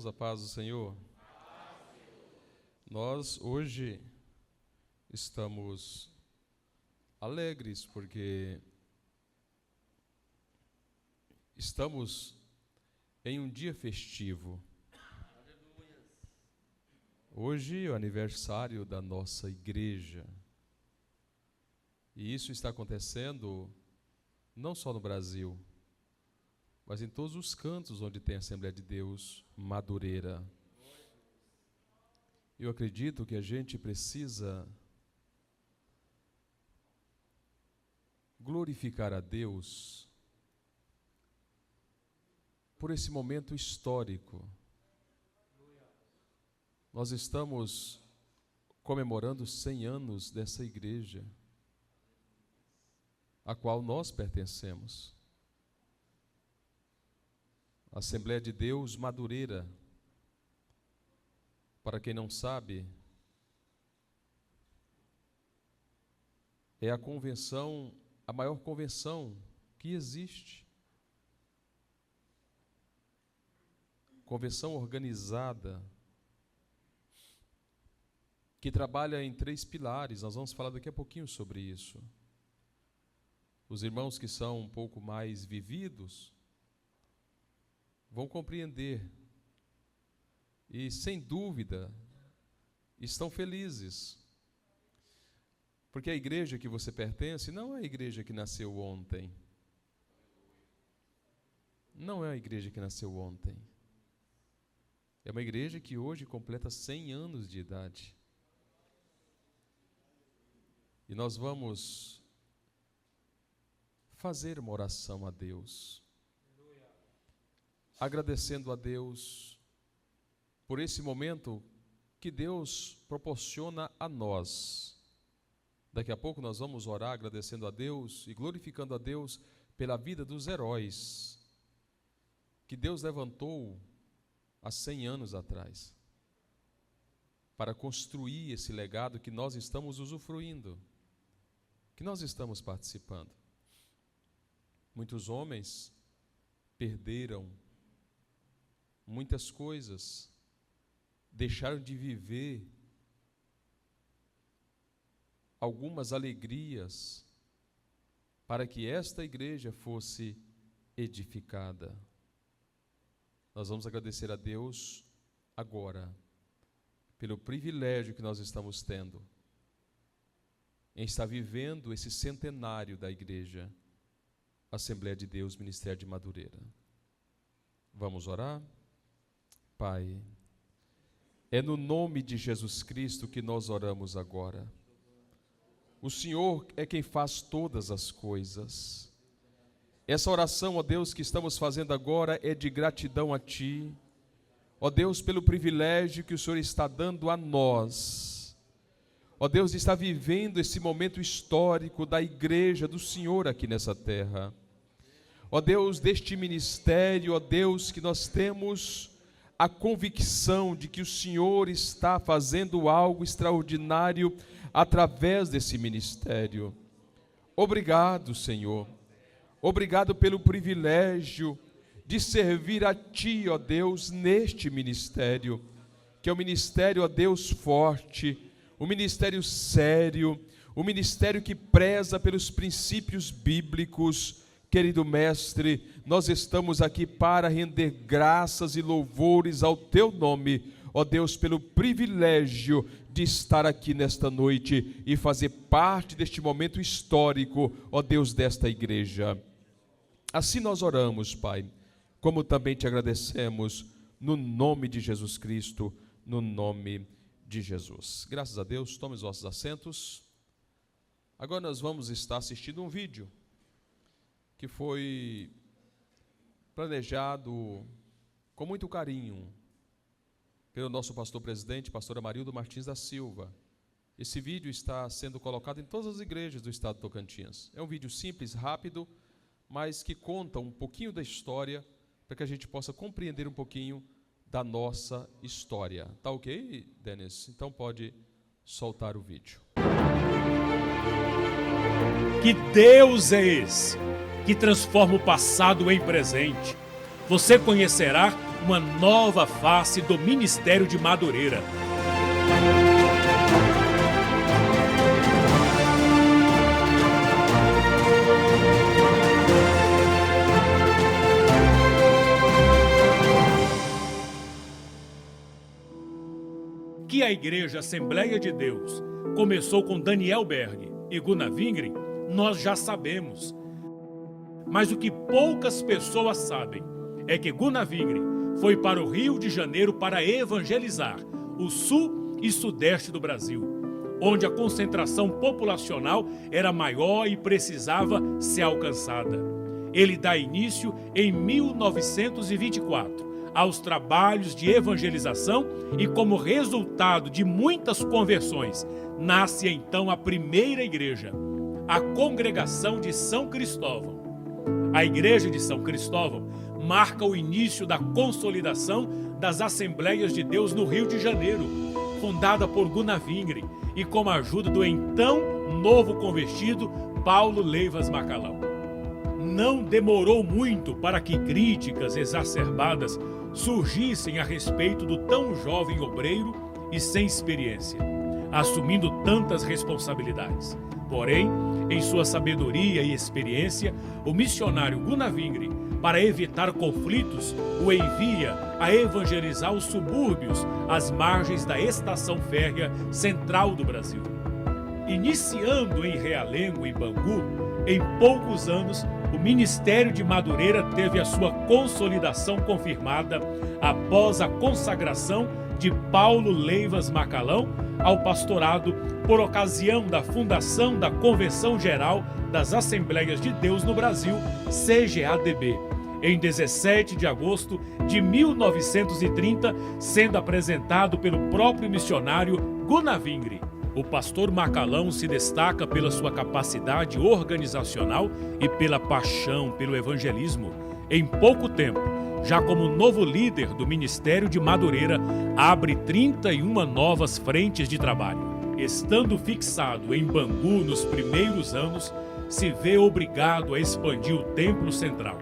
A paz do Senhor. Nós hoje estamos alegres porque estamos em um dia festivo. Hoje é o aniversário da nossa igreja. E isso está acontecendo não só no Brasil, mas em todos os cantos onde tem a Assembleia de Deus Madureira. Eu acredito que a gente precisa glorificar a Deus por esse momento histórico. Nós estamos comemorando 100 anos dessa igreja, a qual nós pertencemos. Assembleia de Deus Madureira. Para quem não sabe, é a convenção, a maior convenção que existe. Convenção organizada, que trabalha em 3 pilares. Nós vamos falar daqui a pouquinho sobre isso. Os irmãos que são um pouco mais vividos vão compreender e, sem dúvida, estão felizes, porque a igreja que você pertence não é a igreja que nasceu ontem. Não é a igreja que nasceu ontem. É uma igreja que hoje completa 100 anos de idade. E nós vamos fazer uma oração a Deus, agradecendo a Deus por esse momento que Deus proporciona a nós. Daqui a pouco nós vamos orar agradecendo a Deus e glorificando a Deus pela vida dos heróis que Deus levantou há 100 anos atrás, para construir esse legado que nós estamos usufruindo, que nós estamos participando. Muitos homens perderam muitas coisas, deixaram de viver algumas alegrias para que esta igreja fosse edificada. Nós vamos agradecer a Deus agora pelo privilégio que nós estamos tendo em estar vivendo esse centenário da igreja Assembleia de Deus Ministério de Madureira. Vamos orar? Pai, é no nome de Jesus Cristo que nós oramos agora. O Senhor é quem faz todas as coisas. Essa oração, ó Deus, que estamos fazendo agora é de gratidão a Ti, ó Deus, pelo privilégio que o Senhor está dando a nós. Ó Deus, está vivendo esse momento histórico da igreja do Senhor aqui nessa terra. Ó Deus, deste ministério, ó Deus, que nós temos a convicção de que o Senhor está fazendo algo extraordinário através desse ministério. Obrigado, Senhor. Obrigado pelo privilégio de servir a Ti, ó Deus, neste ministério, que é um ministério, ó Deus, forte, um ministério sério, um ministério que preza pelos princípios bíblicos. Querido Mestre, nós estamos aqui para render graças e louvores ao Teu nome, ó Deus, pelo privilégio de estar aqui nesta noite e fazer parte deste momento histórico, ó Deus, desta igreja. Assim nós oramos, Pai, como também Te agradecemos, no nome de Jesus Cristo, no nome de Jesus. Graças a Deus, tome os vossos assentos. Agora nós vamos estar assistindo um vídeo que foi planejado com muito carinho pelo nosso pastor presidente, pastor Amarildo Martins da Silva. Esse vídeo está sendo colocado em todas as igrejas do estado de Tocantins. É um vídeo simples, rápido, mas que conta um pouquinho da história, para que a gente possa compreender um pouquinho da nossa história. Tá ok, Denis? Então pode soltar o vídeo. Que Deus é esse que transforma o passado em presente? Você conhecerá uma nova face do ministério de Madureira. Que a Igreja Assembleia de Deus começou com Daniel Berg e Gunnar Wingren, nós já sabemos. Mas o que poucas pessoas sabem é que Gunnar Wingren foi para o Rio de Janeiro para evangelizar o sul e sudeste do Brasil, onde a concentração populacional era maior e precisava ser alcançada. Ele dá início em 1924 aos trabalhos de evangelização e, como resultado de muitas conversões, nasce então a primeira igreja, a Congregação de São Cristóvão. A Igreja de São Cristóvão marca o início da consolidação das Assembleias de Deus no Rio de Janeiro, fundada por Gunnar Wingren e com a ajuda do então novo convertido Paulo Leivas Macalão. Não demorou muito para que críticas exacerbadas surgissem a respeito do tão jovem obreiro e sem experiência, assumindo tantas responsabilidades. Porém, em sua sabedoria e experiência, o missionário Gunnar Wingren, para evitar conflitos, o envia a evangelizar os subúrbios às margens da estação férrea central do Brasil. Iniciando em Realengo e Bangu, em poucos anos, o Ministério de Madureira teve a sua consolidação confirmada após a consagração de Paulo Leivas Macalão ao pastorado por ocasião da fundação da Convenção Geral das Assembleias de Deus no Brasil, CGADB, em 17 de agosto de 1930, sendo apresentado pelo próprio missionário Gunnar Wingren. O pastor Macalão se destaca pela sua capacidade organizacional e pela paixão pelo evangelismo. Em pouco tempo, já como novo líder do Ministério de Madureira, abre 31 novas frentes de trabalho. Estando fixado em Bangu nos primeiros anos, se vê obrigado a expandir o templo central.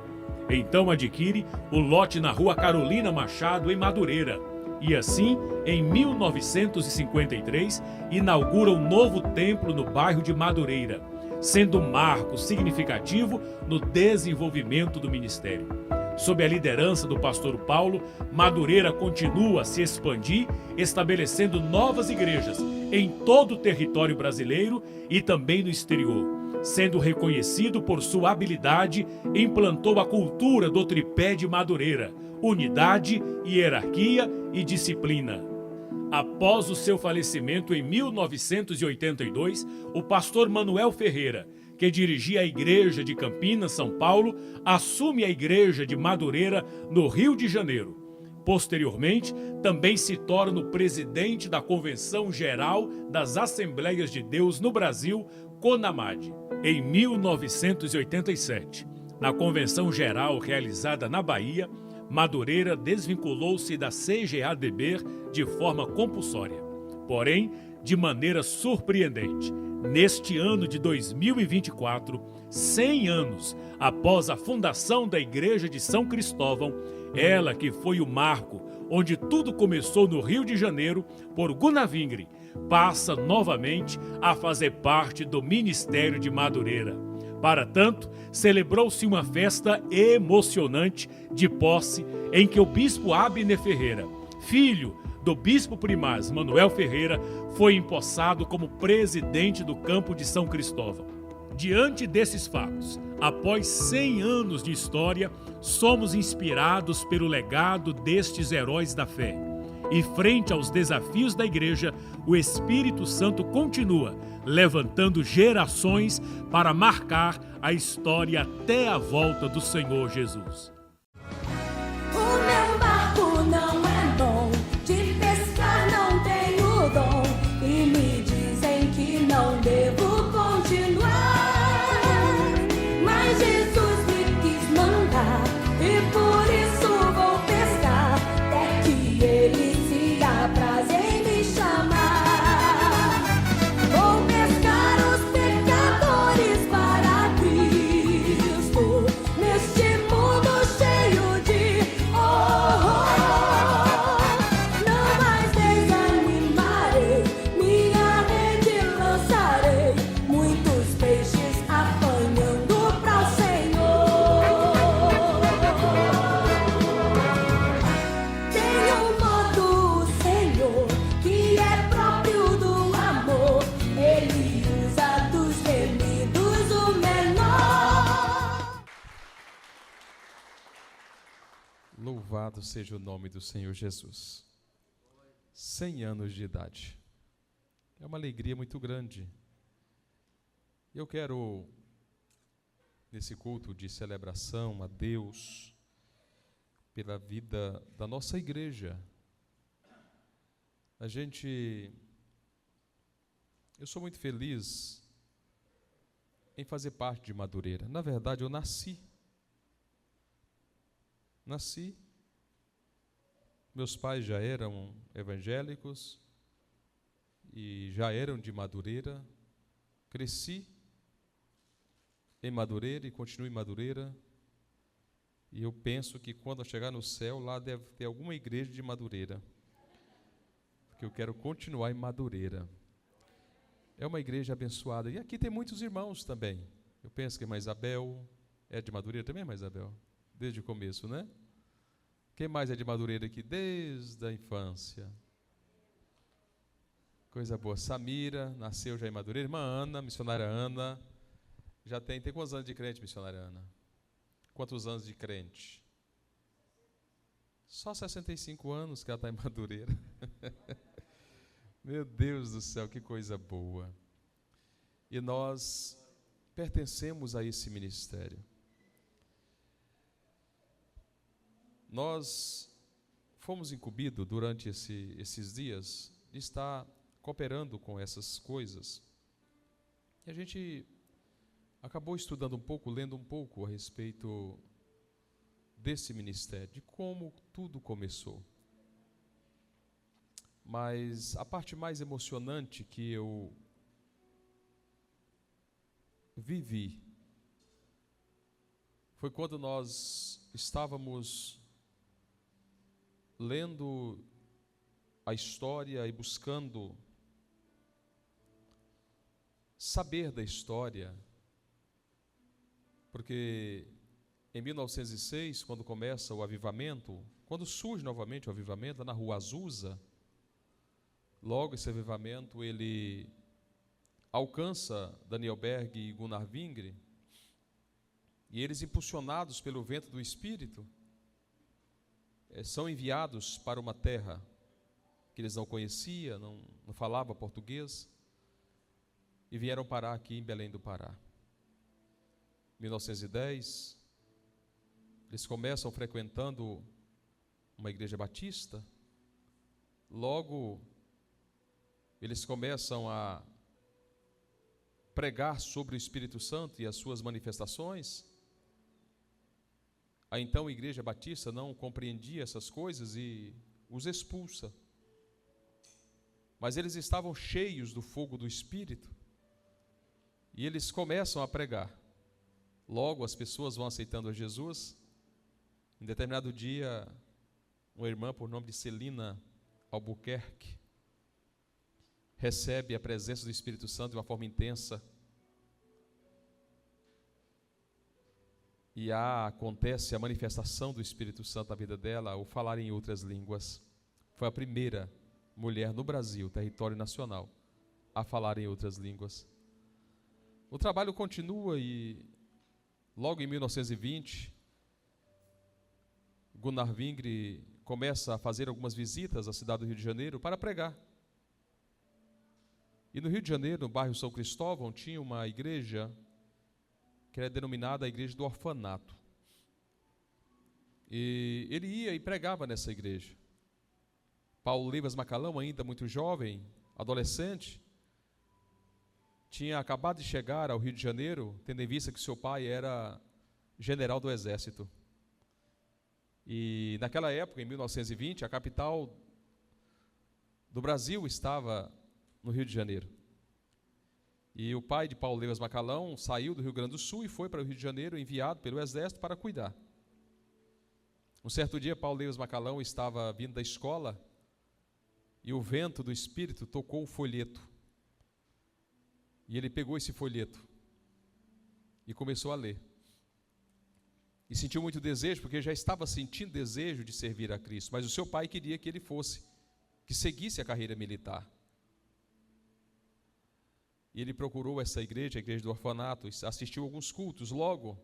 Então adquire o lote na Rua Carolina Machado, em Madureira. E assim, em 1953, inaugura um novo templo no bairro de Madureira, sendo um marco significativo no desenvolvimento do ministério. Sob a liderança do pastor Paulo, Madureira continua a se expandir, estabelecendo novas igrejas em todo o território brasileiro e também no exterior. Sendo reconhecido por sua habilidade, implantou a cultura do tripé de Madureira: unidade, hierarquia e disciplina. Após o seu falecimento em 1982, o pastor Manuel Ferreira, que dirigia a Igreja de Campinas, São Paulo, assume a Igreja de Madureira, no Rio de Janeiro. Posteriormente, também se torna o presidente da Convenção Geral das Assembleias de Deus no Brasil, CONAMAD. Em 1987, na Convenção Geral realizada na Bahia, Madureira desvinculou-se da CGADB de forma compulsória. Porém, de maneira surpreendente, neste ano de 2024, 100 anos após a fundação da Igreja de São Cristóvão, ela que foi o marco onde tudo começou no Rio de Janeiro, por Gunnar Wingren, passa novamente a fazer parte do Ministério de Madureira. Para tanto, celebrou-se uma festa emocionante de posse em que o bispo Abner Ferreira, filho do bispo primaz Manuel Ferreira, foi empossado como presidente do campo de São Cristóvão. Diante desses fatos, após 100 anos de história, somos inspirados pelo legado destes heróis da fé. E frente aos desafios da igreja, o Espírito Santo continua levantando gerações para marcar a história até a volta do Senhor Jesus. O meu barco não é bom, de pescar não tenho dom, e me dizem que não devo continuar, mas Jesus me quis mandar, e por isso vou pescar, até que Ele se apraze em me chamar. Vou pescar os pecadores para Cristo, neste mundo Louvado seja o nome do Senhor Jesus. 100 anos de idade. É uma alegria muito grande. Eu quero, nesse culto de celebração a Deus, pela vida da nossa igreja, eu sou muito feliz em fazer parte de Madureira. Na verdade, eu nasci, meus pais já eram evangélicos e já eram de Madureira, cresci em Madureira e continuo em Madureira, e eu penso que quando eu chegar no céu, lá deve ter alguma igreja de Madureira, porque eu quero continuar em Madureira. É uma igreja abençoada, e aqui tem muitos irmãos também. Eu penso que a irmã Isabel é de Madureira também, irmã Isabel? Desde o começo, né? Quem mais é de Madureira aqui? Desde a infância. Coisa boa. Samira, nasceu já em Madureira. Irmã Ana, missionária Ana. Já tem quantos anos de crente, missionária Ana? Quantos anos de crente? Só 65 anos que ela está em Madureira. Meu Deus do céu, que coisa boa. E nós pertencemos a esse ministério. Nós fomos incumbidos durante esses dias de estar cooperando com essas coisas. E a gente acabou estudando um pouco, lendo um pouco a respeito desse ministério, de como tudo começou. Mas a parte mais emocionante que eu vivi foi quando nós estávamos lendo a história e buscando saber da história, porque em 1906, quando começa o avivamento, quando surge novamente o avivamento na Rua Azusa, logo esse avivamento ele alcança Daniel Berg e Gunnar Wingre, e eles, impulsionados pelo vento do Espírito, são enviados para uma terra que eles não conheciam, não falavam português, e vieram parar aqui em Belém do Pará. Em 1910, eles começam frequentando uma igreja batista, logo eles começam a pregar sobre o Espírito Santo e as suas manifestações. A então igreja batista não compreendia essas coisas e os expulsa. Mas eles estavam cheios do fogo do Espírito e eles começam a pregar. Logo as pessoas vão aceitando a Jesus. Em determinado dia, uma irmã por nome de Celina Albuquerque recebe a presença do Espírito Santo de uma forma intensa. E acontece a manifestação do Espírito Santo na vida dela, o falar em outras línguas. Foi a primeira mulher no Brasil, território nacional, a falar em outras línguas. O trabalho continua e logo em 1920, Gunnar Wingre começa a fazer algumas visitas à cidade do Rio de Janeiro para pregar. E no Rio de Janeiro, no bairro São Cristóvão, tinha uma igreja que era denominada a Igreja do Orfanato. E ele ia e pregava nessa igreja. Paulo Leivas Macalão, ainda muito jovem, adolescente, tinha acabado de chegar ao Rio de Janeiro, tendo em vista que seu pai era general do Exército. E naquela época, em 1920, a capital do Brasil estava no Rio de Janeiro. E o pai de Paulo Leivas Macalão saiu do Rio Grande do Sul e foi para o Rio de Janeiro, enviado pelo Exército para cuidar. Um certo dia, Paulo Leivas Macalão estava vindo da escola e o vento do Espírito tocou o folheto. E ele pegou esse folheto e começou a ler. E sentiu muito desejo, porque já estava sentindo desejo de servir a Cristo, mas o seu pai queria que ele fosse, que seguisse a carreira militar. E ele procurou essa igreja, a igreja do orfanato, assistiu a alguns cultos. Logo,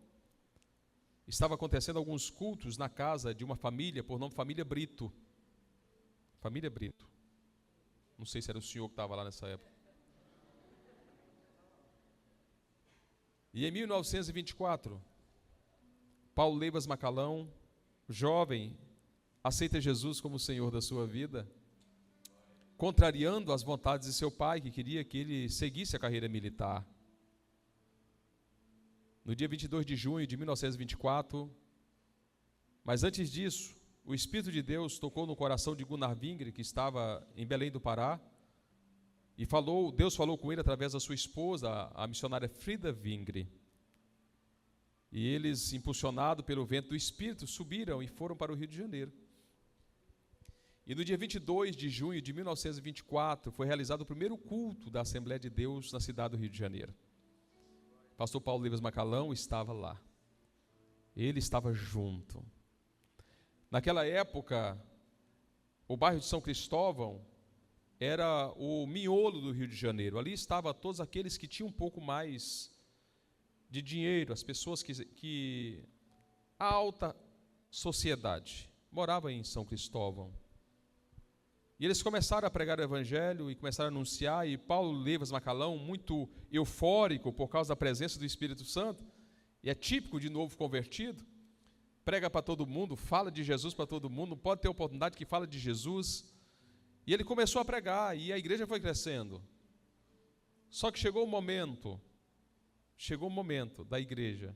estava acontecendo alguns cultos na casa de uma família, por nome Família Brito. Família Brito. Não sei se era o senhor que estava lá nessa época. E em 1924, Paulo Leivas Macalão, jovem, aceita Jesus como Senhor da sua vida, contrariando as vontades de seu pai, que queria que ele seguisse a carreira militar. No dia 22 de junho de 1924, mas antes disso, o Espírito de Deus tocou no coração de Gunnar Vingre, que estava em Belém do Pará, e Deus falou com ele através da sua esposa, a missionária Frida Vingre. E eles, impulsionados pelo vento do Espírito, subiram e foram para o Rio de Janeiro. E no dia 22 de junho de 1924, foi realizado o primeiro culto da Assembleia de Deus na cidade do Rio de Janeiro. Pastor Paulo Leivas Macalão estava lá. Ele estava junto. Naquela época, o bairro de São Cristóvão era o miolo do Rio de Janeiro. Ali estavam todos aqueles que tinham um pouco mais de dinheiro, as pessoas que a alta sociedade morava em São Cristóvão. E eles começaram a pregar o evangelho e começaram a anunciar, e Paulo Leivas Macalão, muito eufórico por causa da presença do Espírito Santo, e é típico de novo convertido, prega para todo mundo, fala de Jesus para todo mundo, não pode ter oportunidade que fala de Jesus. E ele começou a pregar, e a igreja foi crescendo. Só que chegou o momento da igreja,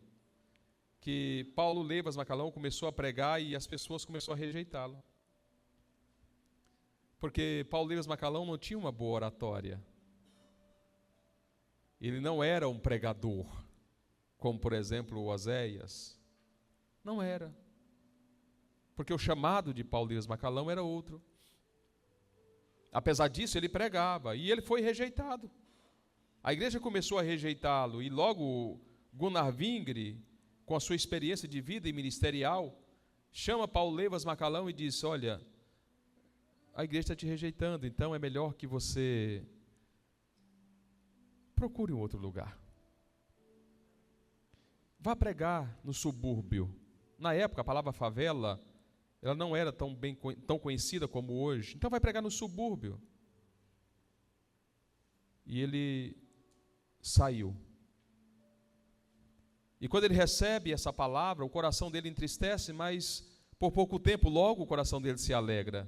que Paulo Leivas Macalão começou a pregar e as pessoas começaram a rejeitá-lo. Porque Paulo Leivas Macalão não tinha uma boa oratória. Ele não era um pregador, como por exemplo o Oséias. Não era. Porque o chamado de Paulo Leivas Macalão era outro. Apesar disso, ele pregava e ele foi rejeitado. A igreja começou a rejeitá-lo e logo Gunnar Vingre, com a sua experiência de vida e ministerial, chama Paulo Leivas Macalão e diz: olha, a igreja está te rejeitando, então é melhor que você procure um outro lugar. Vá pregar no subúrbio. Na época, a palavra favela, ela não era tão conhecida como hoje. Então vai pregar no subúrbio. E ele saiu. E quando ele recebe essa palavra, o coração dele entristece, mas por pouco tempo, logo o coração dele se alegra.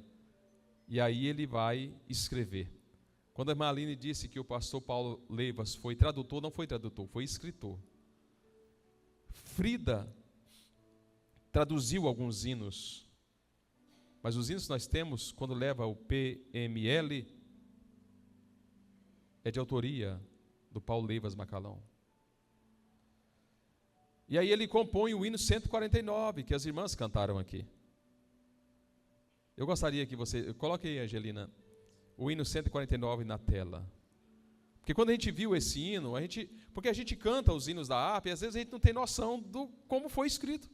E aí ele vai escrever. Quando a irmã Aline disse que o pastor Paulo Leivas foi tradutor, não foi tradutor, foi escritor. Frida traduziu alguns hinos, mas os hinos que nós temos, quando leva o PML, é de autoria do Paulo Leivas Macalão. E aí ele compõe o hino 149, que as irmãs cantaram aqui. Eu gostaria que você... Coloque aí, Angelina, o hino 149 na tela. Porque quando a gente viu esse hino, porque a gente canta os hinos da harpa e às vezes a gente não tem noção do como foi escrito.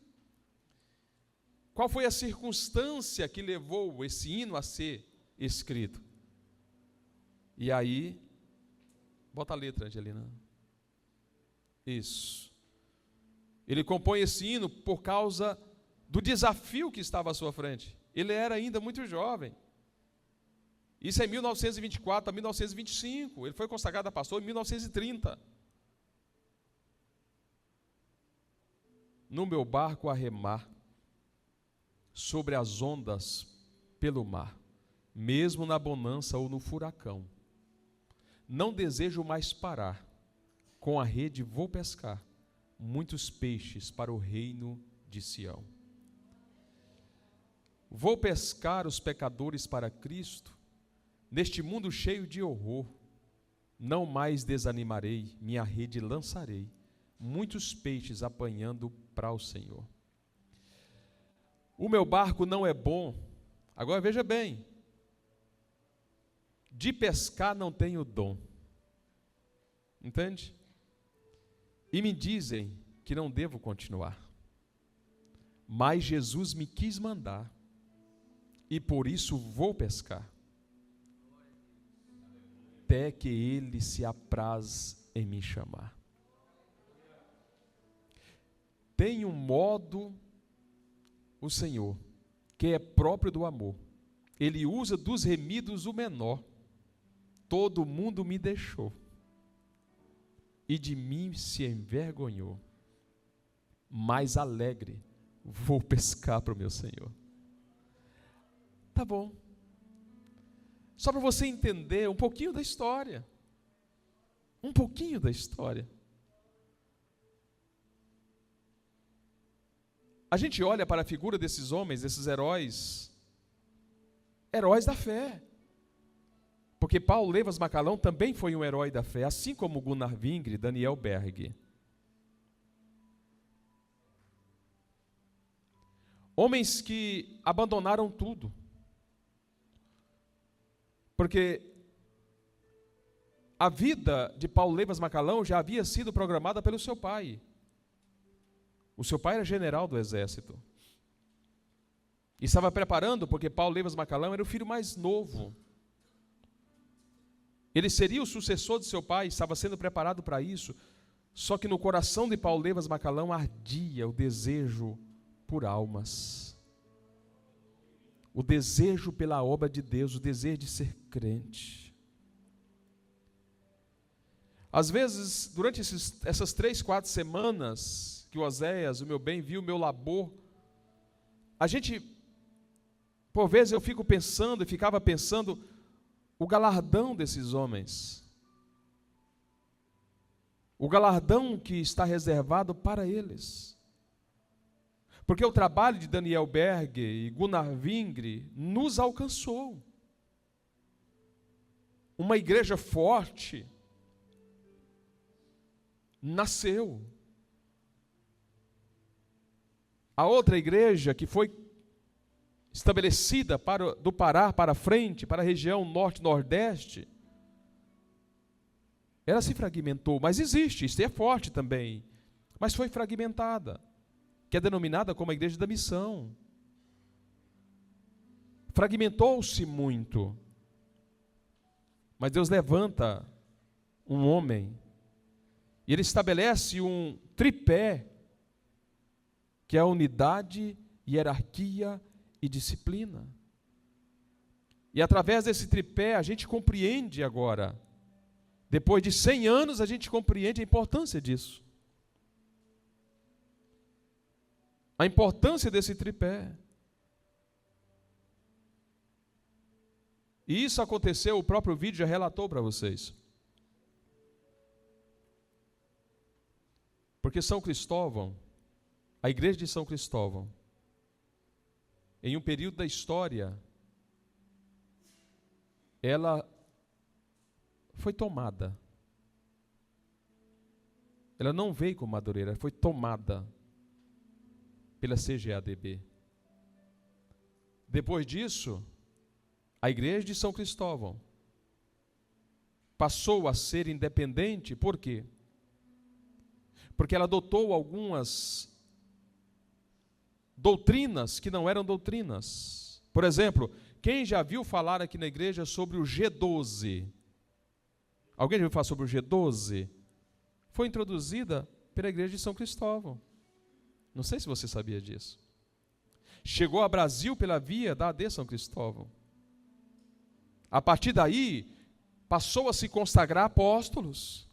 Qual foi a circunstância que levou esse hino a ser escrito? E aí, bota a letra, Angelina. Isso. Ele compõe esse hino por causa do desafio que estava à sua frente. Ele era ainda muito jovem. Isso é em 1924 a 1925. Ele foi consagrado a pastor em 1930. No meu barco a remar, sobre as ondas pelo mar, mesmo na bonança ou no furacão, não desejo mais parar, com a rede vou pescar muitos peixes para o reino de Sião. Vou pescar os pecadores para Cristo, neste mundo cheio de horror. Não mais desanimarei, minha rede lançarei, muitos peixes apanhando para o Senhor. O meu barco não é bom, agora veja bem, de pescar não tenho dom, entende? E me dizem que não devo continuar, mas Jesus me quis mandar, e por isso vou pescar, até que Ele se apraz em me chamar. tem um modo, o Senhor, que é próprio do amor. Ele usa dos remidos o menor. Todo mundo me deixou e de mim se envergonhou. Mais alegre, vou pescar para o meu Senhor. Tá bom. Só para você entender um pouquinho da história. Um pouquinho da história. A gente olha para a figura desses homens, desses heróis da fé. Porque Paulo Levas Macalão também foi um herói da fé, assim como Gunnar Vingre, Daniel Berg. Homens que abandonaram tudo. Porque a vida de Paulo Levas Macalão já havia sido programada pelo seu pai. O seu pai era general do exército. E estava preparando, porque Paulo Levas Macalão era o filho mais novo. Ele seria o sucessor de seu pai, estava sendo preparado para isso. Só que no coração de Paulo Levas Macalão ardia o desejo por almas. O desejo pela obra de Deus, o desejo de ser crente. Às vezes, durante essas 3, 4 semanas que o Oséias, o meu bem, viu o meu labor, a gente, por vezes eu fico pensando e ficava pensando, o galardão desses homens, o galardão que está reservado para eles. Porque o trabalho de Daniel Berg e Gunnar Vingre nos alcançou. Uma igreja forte nasceu. A outra igreja que foi estabelecida do Pará para frente, para a região norte-nordeste, ela se fragmentou, mas existe, isso é forte também, mas foi fragmentada, que é denominada como a igreja da missão. Fragmentou-se muito, mas Deus levanta um homem, e Ele estabelece um tripé, que é a unidade, hierarquia e disciplina. E através desse tripé a gente compreende agora, depois de 100 anos a gente compreende a importância disso. A importância desse tripé. E isso aconteceu, o próprio vídeo já relatou para vocês. Porque São Cristóvão, a igreja de São Cristóvão, em um período da história, ela foi tomada. Ela não veio com Madureira, foi tomada pela CGADB. Depois disso, a igreja de São Cristóvão passou a ser independente. Por quê? Porque ela adotou algumas doutrinas que não eram doutrinas. Por exemplo, quem já viu falar aqui na igreja sobre o G12? Alguém já viu falar sobre o G12? Foi introduzida pela igreja de São Cristóvão. Não sei se você sabia disso. Chegou a Brasil pela via da AD São Cristóvão. A partir daí, passou a se consagrar apóstolos.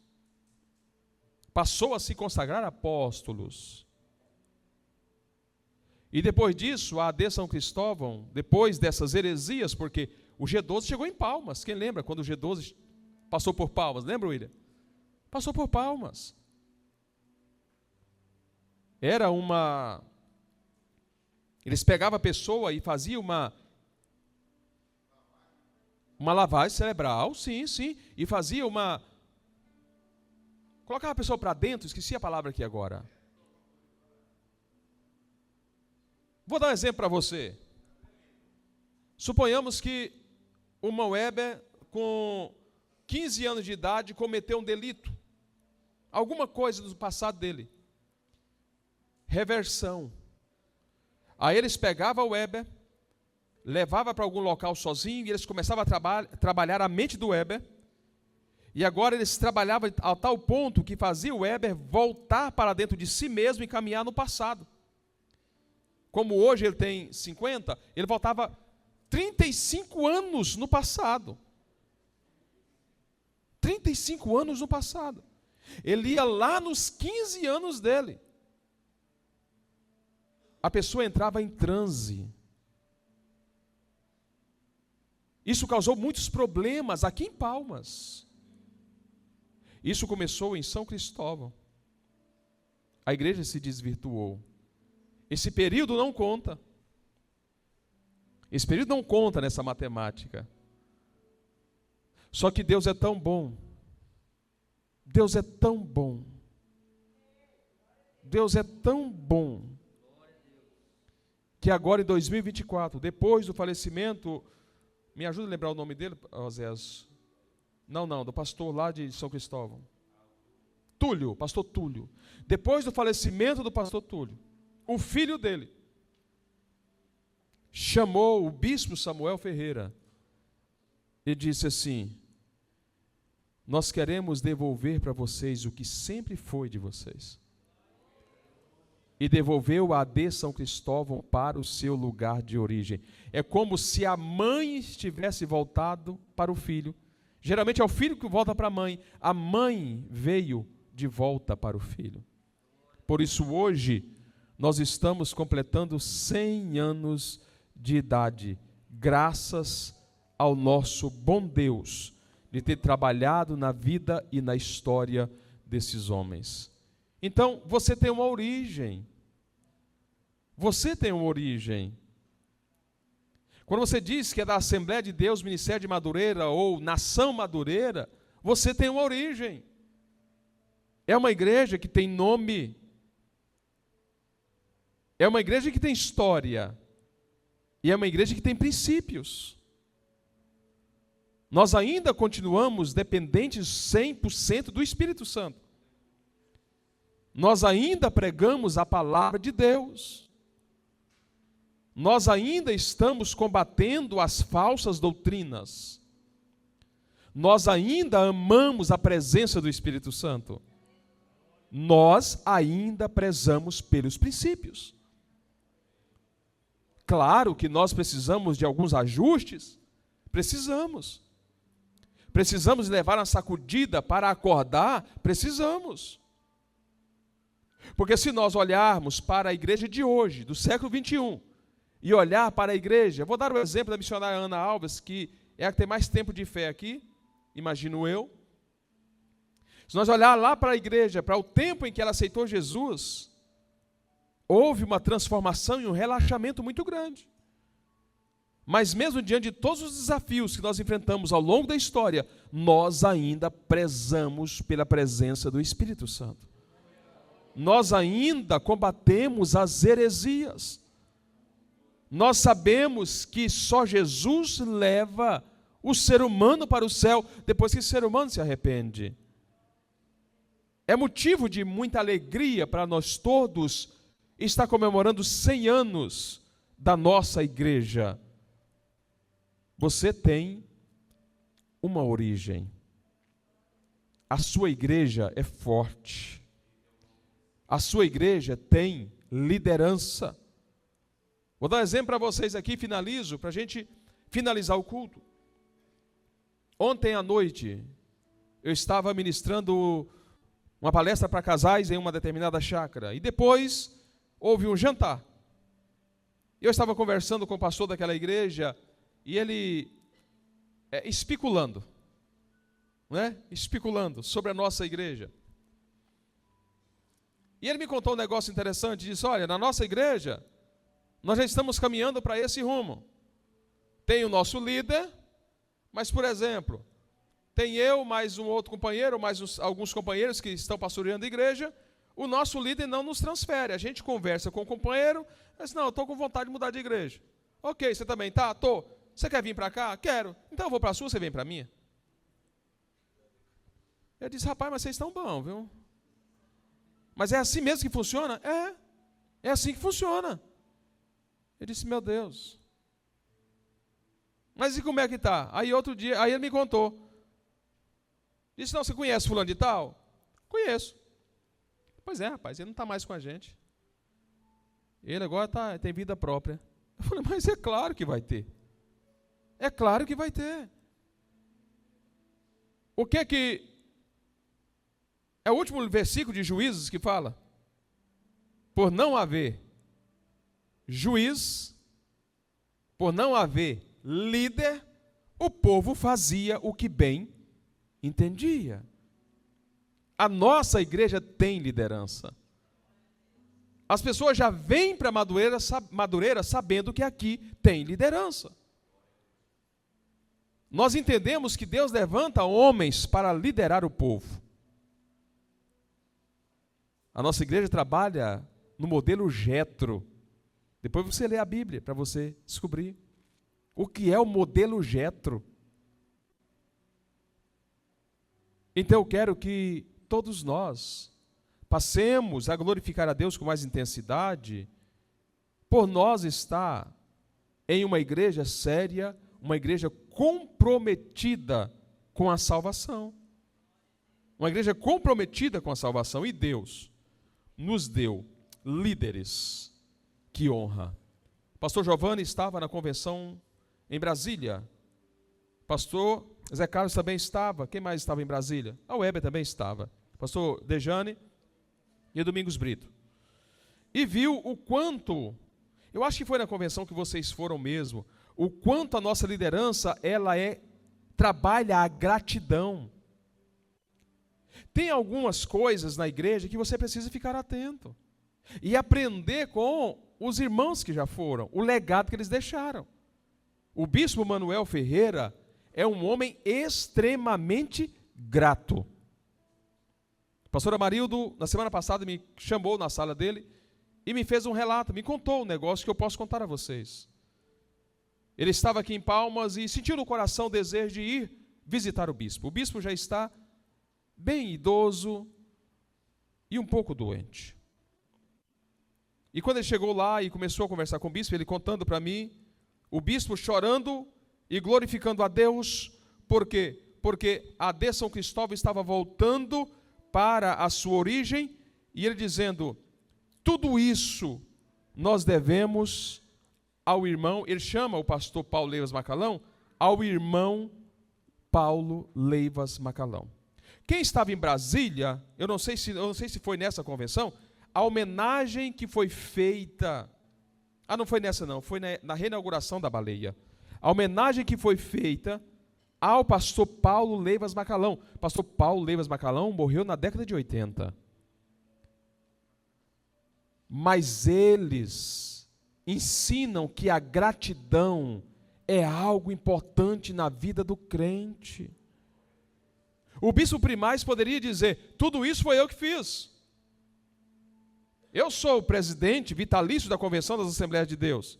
Passou a se consagrar apóstolos. E depois disso, a AD São Cristóvão, depois dessas heresias, porque o G12 chegou em Palmas. Quem lembra quando o G12 passou por Palmas? Lembra, William? Passou por Palmas. Era uma... Eles pegavam a pessoa e faziam uma lavagem cerebral, sim, e fazia uma... Colocava a pessoa para dentro, esqueci a palavra aqui agora. Vou dar um exemplo para você. Suponhamos que uma Weber, com 15 anos de idade, cometeu um delito. Alguma coisa do passado dele. Reversão. Aí eles pegavam o Weber, levavam para algum local sozinho, e eles começavam a trabalhar a mente do Weber, E agora eles trabalhavam a tal ponto que fazia o Weber voltar para dentro de si mesmo e caminhar no passado. Como hoje ele tem 50, ele voltava 35 anos no passado. 35 anos no passado. Ele ia lá nos 15 anos dele. A pessoa entrava em transe. Isso causou muitos problemas aqui em Palmas. Isso começou em São Cristóvão. A igreja se desvirtuou. Esse período não conta. Esse período não conta nessa matemática. Só que Deus é tão bom. Deus é tão bom. Deus é tão bom. Que agora em 2024, depois do falecimento, me ajuda a lembrar o nome dele, Oséias? Não, do pastor lá de São Cristóvão. Túlio, pastor Túlio. Depois do falecimento do pastor Túlio, o filho dele chamou o bispo Samuel Ferreira e disse assim: nós queremos devolver para vocês o que sempre foi de vocês. E devolveu a AD São Cristóvão para o seu lugar de origem. É como se a mãe tivesse voltado para o filho. Geralmente é o filho que volta para a mãe veio de volta para o filho. Por isso hoje nós estamos completando 100 anos de idade, graças ao nosso bom Deus, de ter trabalhado na vida e na história desses homens. Então, você tem uma origem. Você tem uma origem. Quando você diz que é da Assembleia de Deus, Ministério de Madureira ou Nação Madureira, você tem uma origem. É uma igreja que tem nome. É uma igreja que tem história. E é uma igreja que tem princípios. Nós ainda continuamos dependentes 100% do Espírito Santo. Nós ainda pregamos a palavra de Deus. Nós ainda estamos combatendo as falsas doutrinas. Nós ainda amamos a presença do Espírito Santo. Nós ainda prezamos pelos princípios. Claro que nós precisamos de alguns ajustes. Precisamos. Precisamos levar uma sacudida para acordar? Precisamos. Porque se nós olharmos para a igreja de hoje, do século 21, e olhar para a igreja, vou dar o exemplo da missionária Ana Alves, que é a que tem mais tempo de fé aqui, imagino eu. Se nós olhar lá para a igreja, para o tempo em que ela aceitou Jesus, houve uma transformação e um relaxamento muito grande. Mas mesmo diante de todos os desafios que nós enfrentamos ao longo da história, nós ainda prezamos pela presença do Espírito Santo. Nós ainda combatemos as heresias. Nós sabemos que só Jesus leva o ser humano para o céu depois que o ser humano se arrepende. É motivo de muita alegria para nós todos estar comemorando 100 anos da nossa igreja. Você tem uma origem. A sua igreja é forte. A sua igreja tem liderança. Vou dar um exemplo para vocês aqui, finalizo, para a gente finalizar o culto. Ontem à noite, eu estava ministrando uma palestra para casais em uma determinada chácara. E depois, houve um jantar. Eu estava conversando com o pastor daquela igreja, e ele, especulando sobre a nossa igreja. E ele me contou um negócio interessante, disse: olha, na nossa igreja, nós já estamos caminhando para esse rumo. Tem o nosso líder, mas, por exemplo, tem eu, mais um outro companheiro, mais alguns companheiros que estão pastoreando a igreja, o nosso líder não nos transfere. A gente conversa com o companheiro, diz: não, eu estou com vontade de mudar de igreja. Ok, você também tá? Estou. Você quer vir para cá? Quero. Então eu vou para a sua, você vem para a minha. Eu disse: rapaz, mas vocês estão bons, viu? Mas é assim mesmo que funciona? É assim que funciona. Eu disse: meu Deus. Mas e como é que está? Aí outro dia, aí ele me contou. Disse, não, você conhece fulano de tal? Conheço. Pois é, rapaz, ele não está mais com a gente. Ele agora tem vida própria. Eu falei, mas é claro que vai ter. É claro que vai ter. O que é o último versículo de Juízes que fala? Por não haver juiz, por não haver líder, o povo fazia o que bem entendia. A nossa igreja tem liderança. As pessoas já vêm para Madureira sabendo que aqui tem liderança. Nós entendemos que Deus levanta homens para liderar o povo. A nossa igreja trabalha no modelo Jetro. Depois você lê a Bíblia para você descobrir o que é o modelo Jetro. Então eu quero que todos nós passemos a glorificar a Deus com mais intensidade, por nós estar em uma igreja séria, uma igreja comprometida com a salvação. Uma igreja comprometida com a salvação. E Deus nos deu líderes. Que honra. Pastor Giovanni estava na convenção em Brasília. Pastor Zé Carlos também estava. Quem mais estava em Brasília? A Weber também estava. Pastor Dejane e Domingos Brito. E viu o quanto, eu acho que foi na convenção que vocês foram mesmo, o quanto a nossa liderança, trabalha a gratidão. Tem algumas coisas na igreja que você precisa ficar atento. E aprender com os irmãos que já foram, o legado que eles deixaram. O bispo Manuel Ferreira é um homem extremamente grato. A pastora Marildo, na semana passada, me chamou na sala dele e me fez um relato, me contou um negócio que eu posso contar a vocês. Ele estava aqui em Palmas e sentiu no coração o desejo de ir visitar o bispo. O bispo já está bem idoso e um pouco doente. E quando ele chegou lá e começou a conversar com o bispo, ele contando para mim, o bispo chorando e glorificando a Deus, por quê? Porque a AD São Cristóvão estava voltando para a sua origem, e ele dizendo, tudo isso nós devemos ao irmão, ele chama o pastor Paulo Leivas Macalão, ao irmão Paulo Leivas Macalão. Quem estava em Brasília, eu não sei se foi nessa convenção, a homenagem que foi feita, não foi nessa não, foi na reinauguração da Baleia, a homenagem que foi feita ao pastor Paulo Leivas Macalão. Pastor Paulo Leivas Macalão morreu na década de 80. Mas eles ensinam que a gratidão é algo importante na vida do crente. O bispo Primaz poderia dizer, tudo isso foi eu que fiz. Eu sou o presidente vitalício da Convenção das Assembleias de Deus.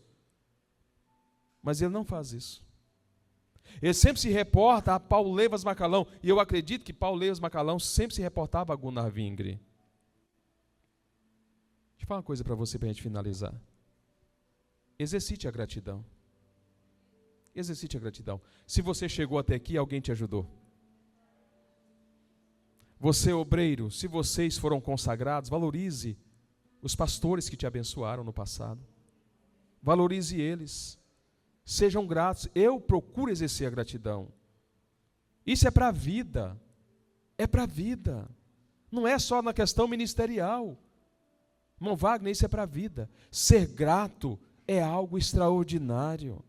Mas ele não faz isso. Ele sempre se reporta a Paulo Leivas Macalão, e eu acredito que Paulo Leivas Macalão sempre se reportava a Gunnar Vingre. Deixa eu falar uma coisa para você, para a gente finalizar. Exercite a gratidão. Exercite a gratidão. Se você chegou até aqui, alguém te ajudou. Você, obreiro, se vocês foram consagrados, valorize os pastores que te abençoaram no passado. Valorize eles. Sejam gratos. Eu procuro exercer a gratidão. Isso é para a vida. É para a vida. Não é só na questão ministerial. Irmão Wagner, isso é para a vida. Ser grato é algo extraordinário.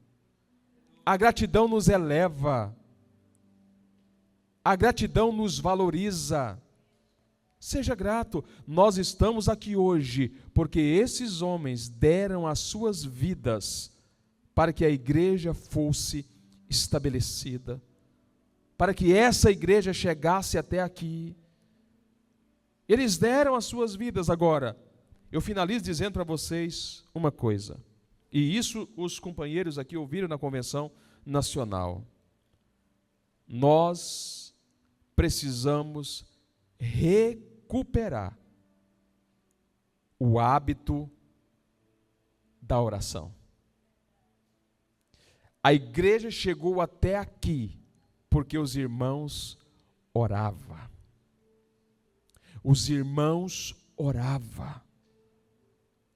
A gratidão nos eleva. A gratidão nos valoriza. Seja grato. Nós estamos aqui hoje porque esses homens deram as suas vidas para que a igreja fosse estabelecida, para que essa igreja chegasse até aqui. Eles deram as suas vidas. Agora, eu finalizo dizendo para vocês uma coisa, e isso os companheiros aqui ouviram na Convenção Nacional. Nós precisamos recuperar o hábito da oração. A igreja chegou até aqui porque os irmãos orava. Os irmãos oravam.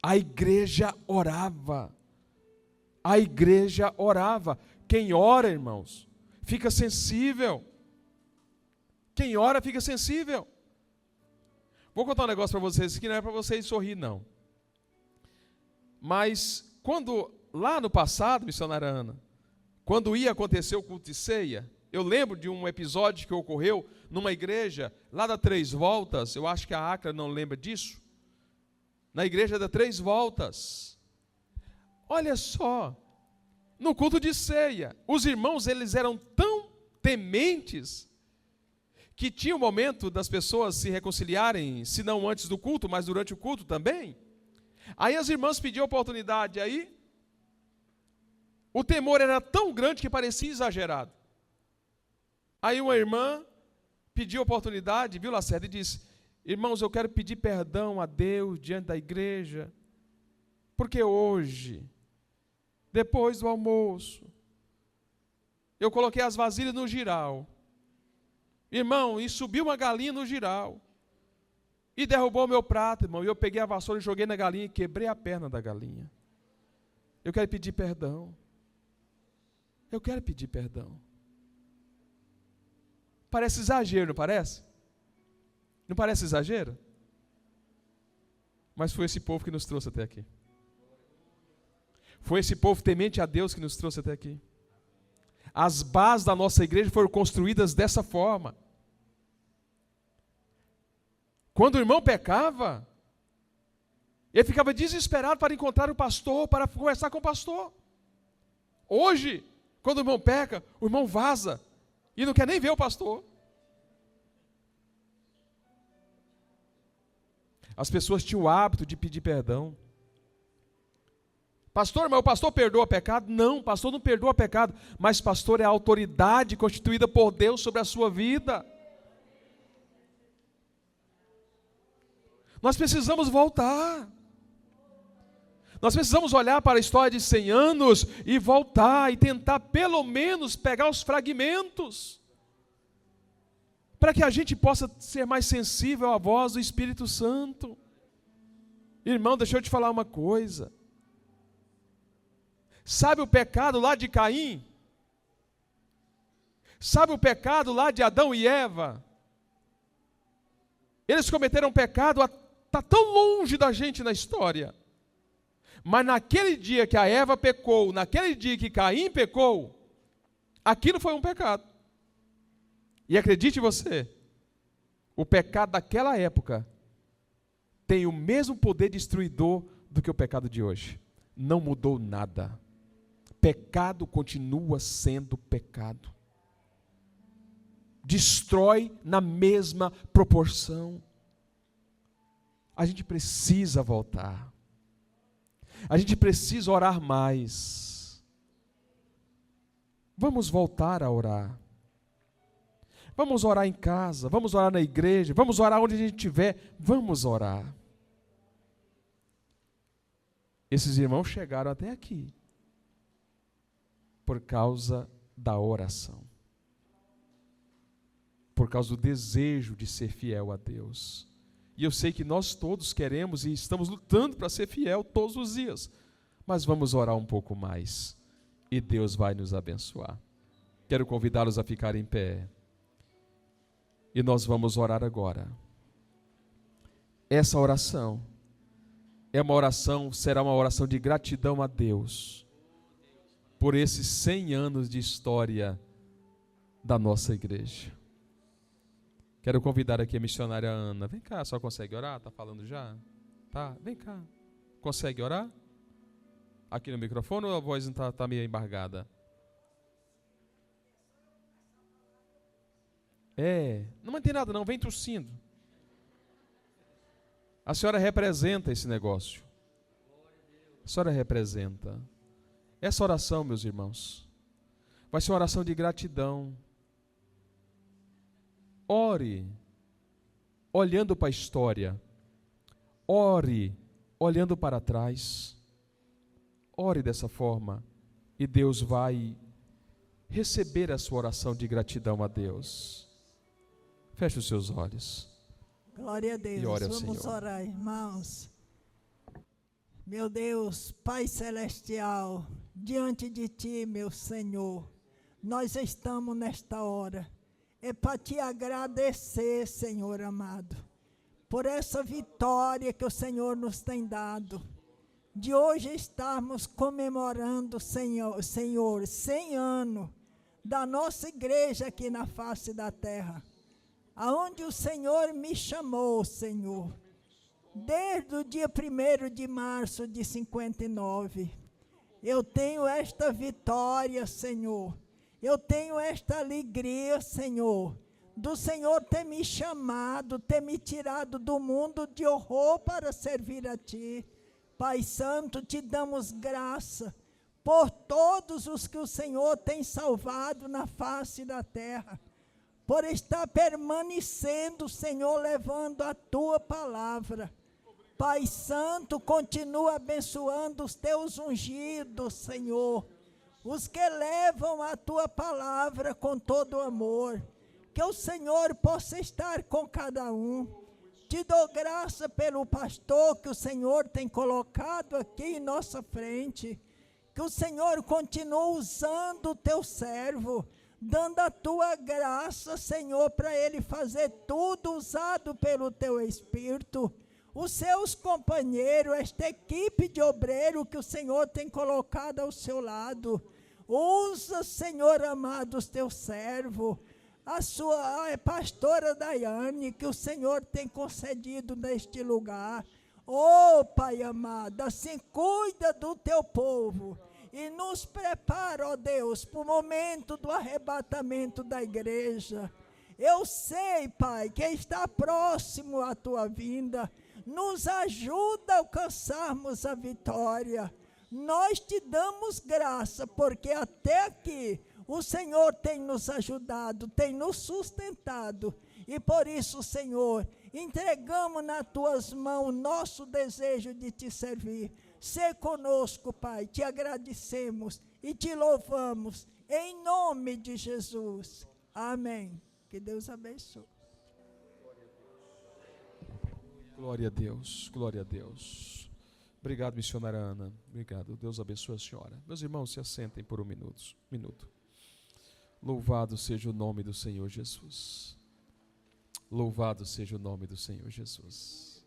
A igreja orava. A igreja orava. Quem ora, irmãos, fica sensível. Quem ora fica sensível. Vou contar um negócio para vocês, que não é para vocês sorrir, não. Mas, quando, lá no passado, missionária Ana, quando ia acontecer o culto de ceia, eu lembro de um episódio que ocorreu numa igreja, lá da Três Voltas, eu acho que a Acra não lembra disso, na igreja da Três Voltas. Olha só, no culto de ceia, os irmãos, eles eram tão tementes, que tinha o momento das pessoas se reconciliarem, se não antes do culto, mas durante o culto também. Aí as irmãs pediam oportunidade, aí o temor era tão grande que parecia exagerado. Aí uma irmã pediu oportunidade, viu, Lacerda, e disse: irmãos, eu quero pedir perdão a Deus diante da igreja, porque hoje, depois do almoço, eu coloquei as vasilhas no giral. Irmão, e subiu uma galinha no giral. E derrubou o meu prato, irmão. E eu peguei a vassoura e joguei na galinha e quebrei a perna da galinha. Eu quero pedir perdão. Eu quero pedir perdão. Parece exagero, não parece? Não parece exagero? Mas foi esse povo que nos trouxe até aqui. Foi esse povo temente a Deus que nos trouxe até aqui. As bases da nossa igreja foram construídas dessa forma. Quando o irmão pecava, ele ficava desesperado para encontrar o pastor, para conversar com o pastor. Hoje, quando o irmão peca, o irmão vaza e não quer nem ver o pastor. As pessoas tinham o hábito de pedir perdão. Pastor, mas o pastor perdoa pecado? Não, o pastor não perdoa pecado, mas pastor é a autoridade constituída por Deus sobre a sua vida. Nós precisamos voltar. Nós precisamos olhar para a história de 100 anos e voltar e tentar pelo menos pegar os fragmentos, para que a gente possa ser mais sensível à voz do Espírito Santo. Irmão, deixa eu te falar uma coisa. Sabe o pecado lá de Caim? Sabe o pecado lá de Adão e Eva? Eles cometeram pecado, está tão longe da gente na história. Mas naquele dia que a Eva pecou, naquele dia que Caim pecou, aquilo foi um pecado. E acredite você, o pecado daquela época tem o mesmo poder destruidor do que o pecado de hoje. Não mudou nada. Pecado continua sendo pecado. Destrói na mesma proporção. A gente precisa voltar. A gente precisa orar mais. Vamos voltar a orar. Vamos orar em casa, vamos orar na igreja, vamos orar onde a gente estiver, vamos orar. Esses irmãos chegaram até aqui por causa da oração, por causa do desejo de ser fiel a Deus. E eu sei que nós todos queremos e estamos lutando para ser fiel todos os dias, mas vamos orar um pouco mais e Deus vai nos abençoar. Quero convidá-los a ficar em pé e nós vamos orar agora. Essa oração será uma oração de gratidão a Deus por esses 100 anos de história da nossa igreja. Quero convidar aqui a missionária Ana. Vem cá, só consegue orar? Está falando já? Tá, vem cá. Consegue orar? Aqui no microfone ou a voz não está meio embargada? Não tem nada não, vem tossindo. A senhora representa esse negócio. A senhora representa. Essa oração, meus irmãos, vai ser uma oração de gratidão. Ore, olhando para a história. Ore, olhando para trás. Ore dessa forma e Deus vai receber a sua oração de gratidão a Deus. Feche os seus olhos. Glória a Deus. E ore ao Vamos Senhor. orar, irmãos. Meu Deus, Pai Celestial, diante de Ti, meu Senhor, nós estamos nesta hora. É para Te agradecer, Senhor amado, por essa vitória que o Senhor nos tem dado. De hoje estarmos comemorando, Senhor, 100 anos da nossa igreja aqui na face da terra, aonde o Senhor me chamou, Senhor, desde o dia 1º de março de 59. Eu tenho esta vitória, Senhor, eu tenho esta alegria, Senhor, do Senhor ter me chamado, ter me tirado do mundo de horror para servir a Ti. Pai Santo, Te damos graça por todos os que o Senhor tem salvado na face da terra, por estar permanecendo, Senhor, levando a Tua palavra. Pai Santo, continua abençoando os Teus ungidos, Senhor, os que levam a Tua palavra com todo amor. Que o Senhor possa estar com cada um. Te dou graça pelo pastor que o Senhor tem colocado aqui em nossa frente. Que o Senhor continue usando o Teu servo, dando a Tua graça, Senhor, para ele fazer tudo usado pelo Teu Espírito. Os seus companheiros, esta equipe de obreiro que o Senhor tem colocado ao seu lado. Usa, Senhor amado, os Teus servos. A sua pastora Daiane, que o Senhor tem concedido neste lugar. Oh, Pai amado, assim cuida do Teu povo e nos prepara, ó Deus, para o momento do arrebatamento da igreja. Eu sei, Pai, que está próximo à Tua vinda. Nos ajuda a alcançarmos a vitória. Nós Te damos graça, porque até aqui o Senhor tem nos ajudado, tem nos sustentado, e por isso, Senhor, entregamos nas Tuas mãos o nosso desejo de Te servir. Sê conosco, Pai, Te agradecemos e Te louvamos, em nome de Jesus. Amém. Que Deus abençoe. Glória a Deus, glória a Deus. Obrigado, missionária Ana. Obrigado, Deus abençoe a senhora. Meus irmãos, se assentem por um minuto. Louvado seja o nome do Senhor Jesus. Louvado seja o nome do Senhor Jesus.